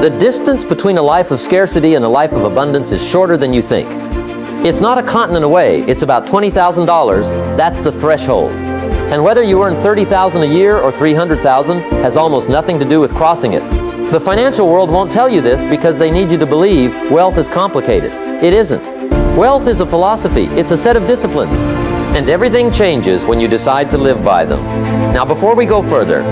The distance between a life of scarcity and a life of abundance is shorter than you think. It's not a continent away, it's about $20,000. That's the threshold. And whether you earn $30,000 a year or $300,000 has almost nothing to do with crossing it. The financial world won't tell you this because they need you to believe wealth is complicated. It isn't. Wealth is a philosophy. It's a set of disciplines. And everything changes when you decide to live by them. Now, before we go further,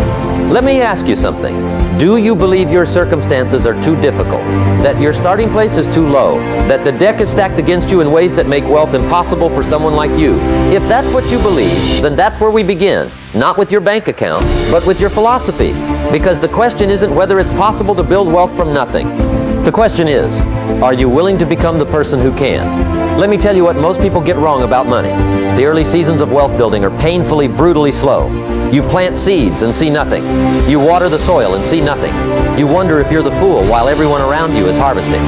let me ask you something. Do you believe your circumstances are too difficult? That your starting place is too low? That the deck is stacked against you in ways that make wealth impossible for someone like you? If that's what you believe, then that's where we begin. Not with your bank account, but with your philosophy. Because the question isn't whether it's possible to build wealth from nothing. The question is, are you willing to become the person who can? Let me tell you what most people get wrong about money. The early seasons of wealth building are painfully, brutally slow. You plant seeds and see nothing. You water the soil and see nothing. You wonder if you're the fool while everyone around you is harvesting.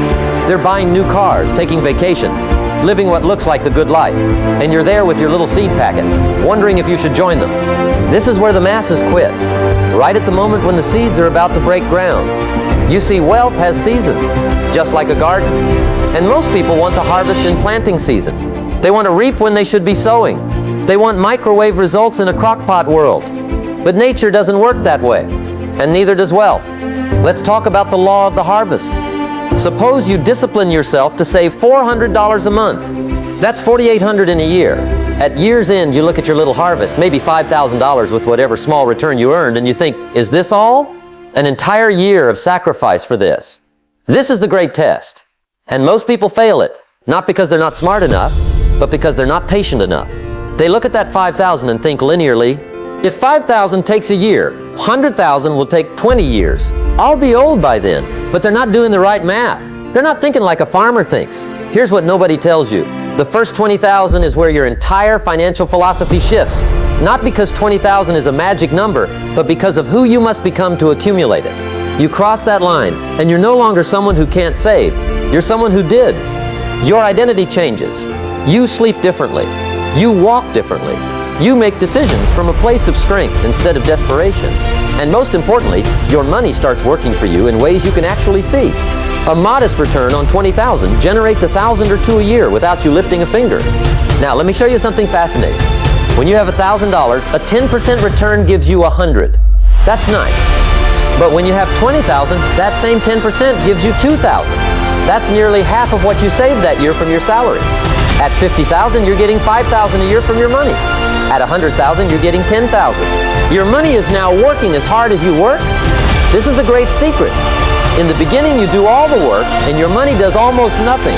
They're buying new cars, taking vacations, living what looks like the good life. And you're there with your little seed packet, wondering if you should join them. This is where the masses quit, right at the moment when the seeds are about to break ground. You see, wealth has seasons, just like a garden. And most people want to harvest in planting season. They want to reap when they should be sowing. They want microwave results in a crockpot world. But nature doesn't work that way, and neither does wealth. Let's talk about the law of the harvest. Suppose you discipline yourself to save $400 a month. That's $4,800 in a year. At year's end, you look at your little harvest, maybe $5,000 with whatever small return you earned, and you think, is this all? An entire year of sacrifice for this. This is the great test. And most people fail it, not because they're not smart enough, but because they're not patient enough. They look at that 5,000 and think linearly, if 5,000 takes a year, 100,000 will take 20 years. I'll be old by then. But they're not doing the right math. They're not thinking like a farmer thinks. Here's what nobody tells you. The first 20,000 is where your entire financial philosophy shifts. Not because 20,000 is a magic number, but because of who you must become to accumulate it. You cross that line, and you're no longer someone who can't save. You're someone who did. Your identity changes. You sleep differently. You walk differently. You make decisions from a place of strength instead of desperation. And most importantly, your money starts working for you in ways you can actually see. A modest return on 20,000 generates 1,000 or 2 a year without you lifting a finger. Now, let me show you something fascinating. When you have $1,000, a 10% return gives you 100. That's nice. But when you have 20,000, that same 10% gives you 2,000. That's nearly half of what you saved that year from your salary. At 50,000, you're getting 5,000 a year from your money. At 100,000, you're getting 10,000. Your money is now working as hard as you work. This is the great secret. In the beginning, you do all the work, and your money does almost nothing.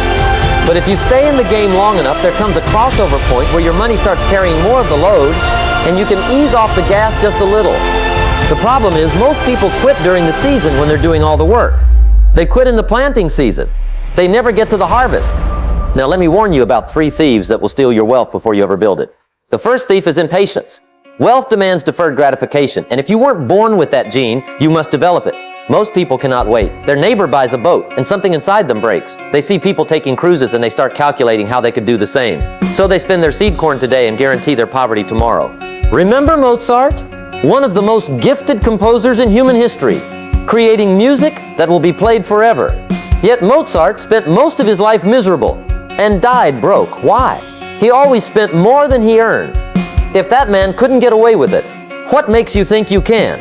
But if you stay in the game long enough, there comes a crossover point where your money starts carrying more of the load, and you can ease off the gas just a little. The problem is, most people quit during the season when they're doing all the work. They quit in the planting season. They never get to the harvest. Now, let me warn you about 3 thieves that will steal your wealth before you ever build it. The first thief is impatience. Wealth demands deferred gratification, and if you weren't born with that gene, you must develop it. Most people cannot wait. Their neighbor buys a boat, and something inside them breaks. They see people taking cruises, and they start calculating how they could do the same. So they spend their seed corn today and guarantee their poverty tomorrow. Remember Mozart? One of the most gifted composers in human history, creating music that will be played forever. Yet Mozart spent most of his life miserable and died broke. Why? He always spent more than he earned. If that man couldn't get away with it, what makes you think you can?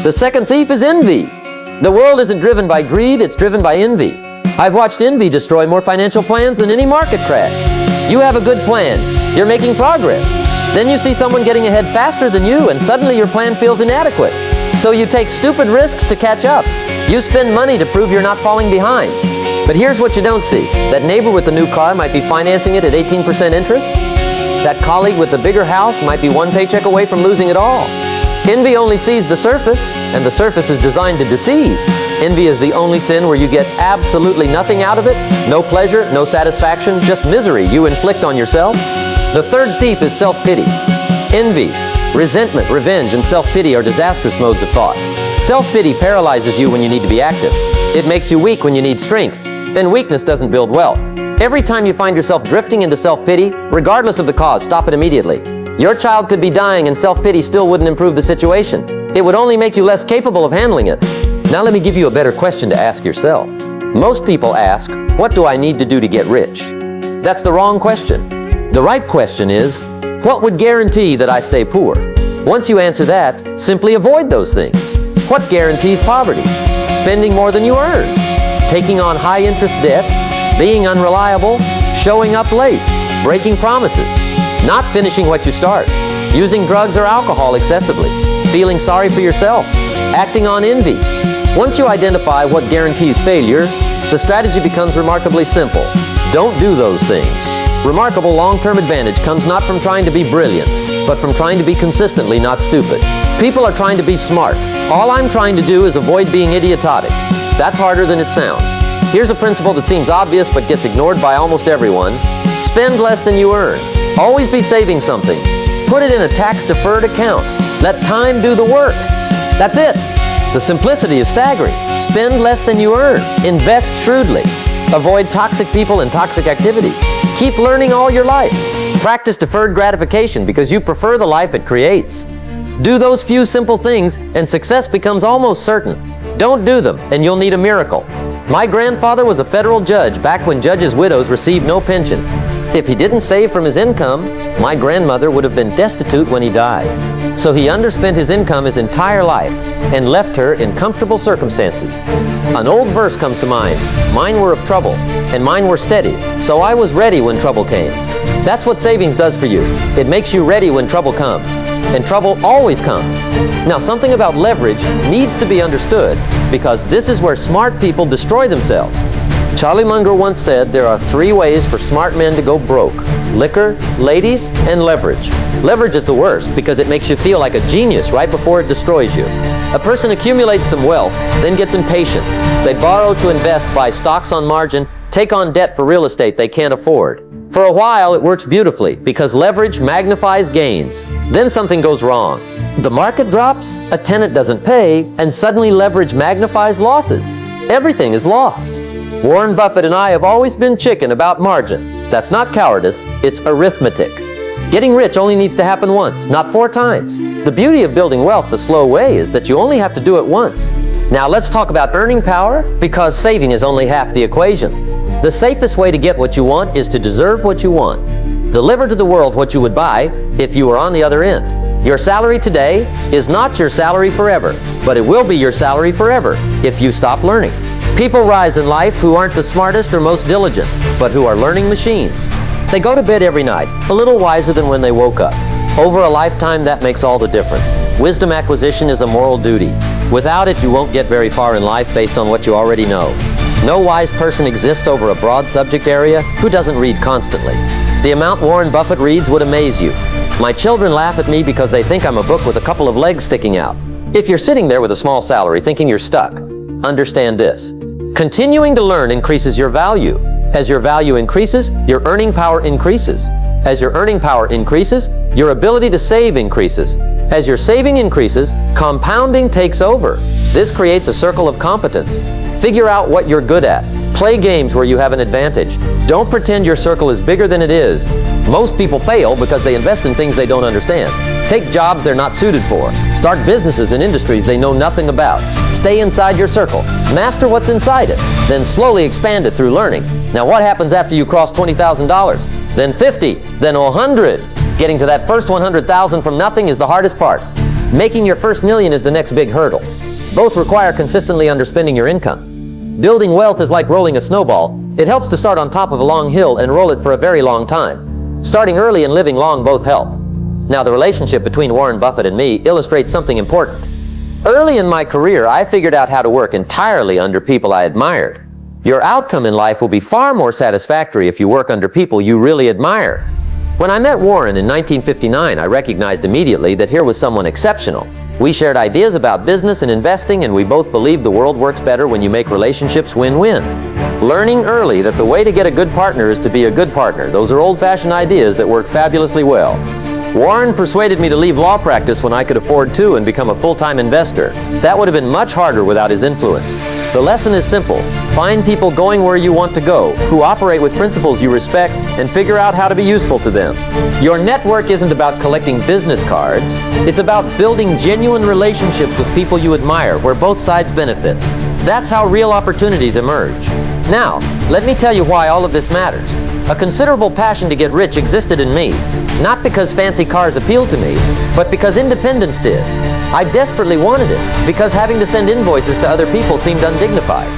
The second thief is envy. The world isn't driven by greed, it's driven by envy. I've watched envy destroy more financial plans than any market crash. You have a good plan. You're making progress. Then you see someone getting ahead faster than you, and suddenly your plan feels inadequate. So you take stupid risks to catch up. You spend money to prove you're not falling behind. But here's what you don't see. That neighbor with the new car might be financing it at 18% interest. That colleague with the bigger house might be one paycheck away from losing it all. Envy only sees the surface, and the surface is designed to deceive. Envy is the only sin where you get absolutely nothing out of it, no pleasure, no satisfaction, just misery you inflict on yourself. The third thief is self-pity. Envy, resentment, revenge, and self-pity are disastrous modes of thought. Self-pity paralyzes you when you need to be active. It makes you weak when you need strength. Then weakness doesn't build wealth. Every time you find yourself drifting into self-pity, regardless of the cause, stop it immediately. Your child could be dying and self-pity still wouldn't improve the situation. It would only make you less capable of handling it. Now let me give you a better question to ask yourself. Most people ask, what do I need to do to get rich? That's the wrong question. The right question is, what would guarantee that I stay poor? Once you answer that, simply avoid those things. What guarantees poverty? Spending more than you earn, taking on high-interest debt, being unreliable, showing up late, breaking promises, not finishing what you start, using drugs or alcohol excessively, feeling sorry for yourself, acting on envy. Once you identify what guarantees failure, the strategy becomes remarkably simple. Don't do those things. Remarkable long-term advantage comes not from trying to be brilliant, but from trying to be consistently not stupid. People are trying to be smart. All I'm trying to do is avoid being idiotic. That's harder than it sounds. Here's a principle that seems obvious but gets ignored by almost everyone. Spend less than you earn. Always be saving something. Put it in a tax-deferred account. Let time do the work. That's it. The simplicity is staggering. Spend less than you earn. Invest shrewdly. Avoid toxic people and toxic activities. Keep learning all your life. Practice deferred gratification because you prefer the life it creates. Do those few simple things and success becomes almost certain. Don't do them and you'll need a miracle. My grandfather was a federal judge back when judges' widows received no pensions. If he didn't save from his income, my grandmother would have been destitute when he died. So he underspent his income his entire life and left her in comfortable circumstances. An old verse comes to mind, "Mine were of trouble, and mine were steady, so I was ready when trouble came." That's what savings does for you. It makes you ready when trouble comes. And trouble always comes. Now, something about leverage needs to be understood because this is where smart people destroy themselves. Charlie Munger once said there are 3 ways for smart men to go broke: liquor, ladies, and leverage. Leverage is the worst because it makes you feel like a genius right before it destroys you. A person accumulates some wealth, then gets impatient. They borrow to invest, buy stocks on margin, take on debt for real estate they can't afford. For a while, it works beautifully because leverage magnifies gains. Then something goes wrong. The market drops, a tenant doesn't pay, and suddenly leverage magnifies losses. Everything is lost. Warren Buffett and I have always been chicken about margin. That's not cowardice, it's arithmetic. Getting rich only needs to happen once, not 4 times. The beauty of building wealth the slow way is that you only have to do it once. Now let's talk about earning power because saving is only half the equation. The safest way to get what you want is to deserve what you want. Deliver to the world what you would buy if you were on the other end. Your salary today is not your salary forever, but it will be your salary forever if you stop learning. People rise in life who aren't the smartest or most diligent, but who are learning machines. They go to bed every night, a little wiser than when they woke up. Over a lifetime, that makes all the difference. Wisdom acquisition is a moral duty. Without it, you won't get very far in life based on what you already know. No wise person exists over a broad subject area who doesn't read constantly. The amount Warren Buffett reads would amaze you. My children laugh at me because they think I'm a book with a couple of legs sticking out. If you're sitting there with a small salary thinking you're stuck, understand this. Continuing to learn increases your value. As your value increases, your earning power increases. As your earning power increases, your ability to save increases. As your saving increases, compounding takes over. This creates a circle of competence. Figure out what you're good at. Play games where you have an advantage. Don't pretend your circle is bigger than it is. Most people fail because they invest in things they don't understand. Take jobs they're not suited for. Start businesses in industries they know nothing about. Stay inside your circle. Master what's inside it. Then slowly expand it through learning. Now what happens after you cross $20,000? Then 50, then 100. Getting to that first 100,000 from nothing is the hardest part. Making your first million is the next big hurdle. Both require consistently underspending your income. Building wealth is like rolling a snowball. It helps to start on top of a long hill and roll it for a very long time. Starting early and living long both help. Now, the relationship between Warren Buffett and me illustrates something important. Early in my career, I figured out how to work entirely under people I admired. Your outcome in life will be far more satisfactory if you work under people you really admire. When I met Warren in 1959, I recognized immediately that here was someone exceptional. We shared ideas about business and investing, and we both believed the world works better when you make relationships win-win. Learning early that the way to get a good partner is to be a good partner. Those are old-fashioned ideas that work fabulously well. Warren persuaded me to leave law practice when I could afford to and become a full-time investor. That would have been much harder without his influence. The lesson is simple. Find people going where you want to go, who operate with principles you respect, and figure out how to be useful to them. Your network isn't about collecting business cards. It's about building genuine relationships with people you admire, where both sides benefit. That's how real opportunities emerge. Now, let me tell you why all of this matters. A considerable passion to get rich existed in me, not because fancy cars appealed to me, but because independence did. I desperately wanted it, because having to send invoices to other people seemed undignified.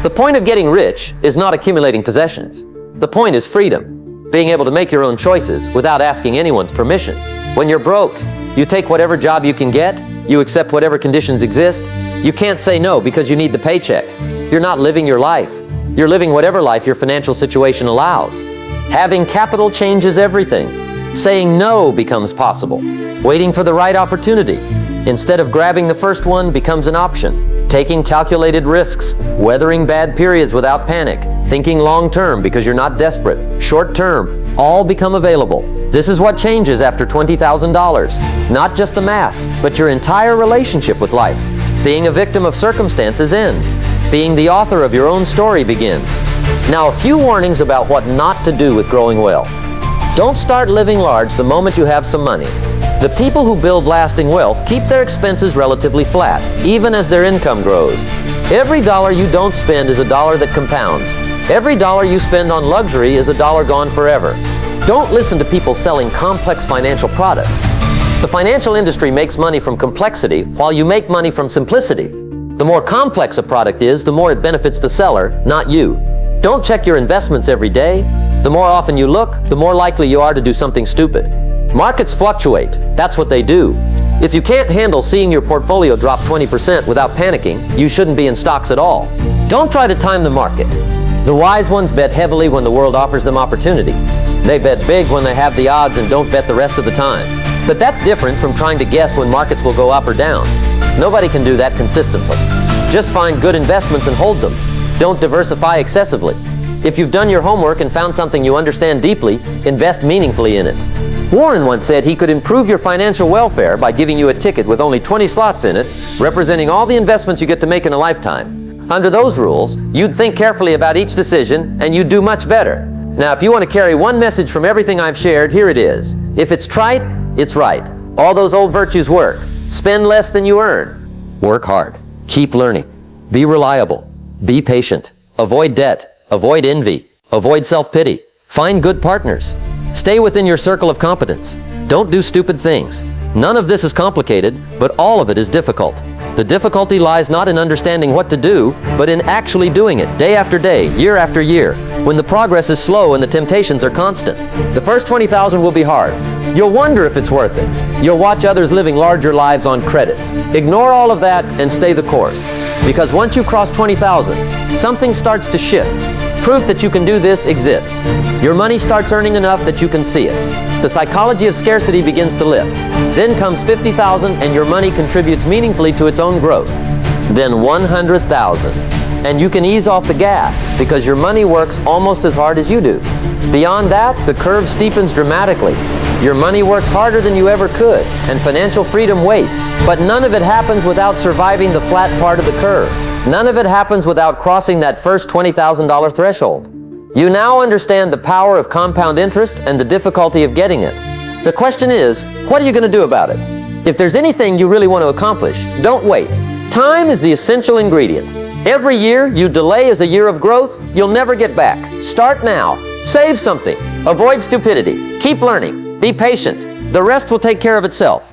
The point of getting rich is not accumulating possessions. The point is freedom, being able to make your own choices without asking anyone's permission. When you're broke, you take whatever job you can get, you accept whatever conditions exist. You can't say no because you need the paycheck. You're not living your life. You're living whatever life your financial situation allows. Having capital changes everything. Saying no becomes possible. Waiting for the right opportunity, instead of grabbing the first one, becomes an option. Taking calculated risks, weathering bad periods without panic, thinking long-term because you're not desperate, short-term, all become available. This is what changes after $20,000. Not just the math, but your entire relationship with life. Being a victim of circumstances ends. Being the author of your own story begins. Now, a few warnings about what not to do with growing wealth. Don't start living large the moment you have some money. The people who build lasting wealth keep their expenses relatively flat, even as their income grows. Every dollar you don't spend is a dollar that compounds. Every dollar you spend on luxury is a dollar gone forever. Don't listen to people selling complex financial products. The financial industry makes money from complexity, while you make money from simplicity. The more complex a product is, the more it benefits the seller, not you. Don't check your investments every day. The more often you look, the more likely you are to do something stupid. Markets fluctuate. That's what they do. If you can't handle seeing your portfolio drop 20% without panicking, you shouldn't be in stocks at all. Don't try to time the market. The wise ones bet heavily when the world offers them opportunity. They bet big when they have the odds and don't bet the rest of the time. But that's different from trying to guess when markets will go up or down. Nobody can do that consistently. Just find good investments and hold them. Don't diversify excessively. If you've done your homework and found something you understand deeply, invest meaningfully in it. Warren once said he could improve your financial welfare by giving you a ticket with only 20 slots in it, representing all the investments you get to make in a lifetime. Under those rules, you'd think carefully about each decision, and you'd do much better. Now, if you want to carry one message from everything I've shared, here it is. If it's trite, it's right. All those old virtues work. Spend less than you earn. Work hard. Keep learning. Be reliable. Be patient. Avoid debt. Avoid envy. Avoid self-pity. Find good partners. Stay within your circle of competence. Don't do stupid things. None of this is complicated, but all of it is difficult. The difficulty lies not in understanding what to do, but in actually doing it day after day, year after year, when the progress is slow and the temptations are constant. The first 20,000 will be hard. You'll wonder if it's worth it. You'll watch others living larger lives on credit. Ignore all of that and stay the course. Because once you cross 20,000, something starts to shift. Proof that you can do this exists. Your money starts earning enough that you can see it. The psychology of scarcity begins to lift. Then comes 50,000 and your money contributes meaningfully to its own growth. Then 100,000. And you can ease off the gas because your money works almost as hard as you do. Beyond that, the curve steepens dramatically. Your money works harder than you ever could, and financial freedom waits. But none of it happens without surviving the flat part of the curve. None of it happens without crossing that first $20,000 threshold. You now understand the power of compound interest and the difficulty of getting it. The question is, what are you going to do about it? If there's anything you really want to accomplish, don't wait. Time is the essential ingredient. Every year you delay is a year of growth you'll never get back. Start now. Save something. Avoid stupidity. Keep learning. Be patient. The rest will take care of itself.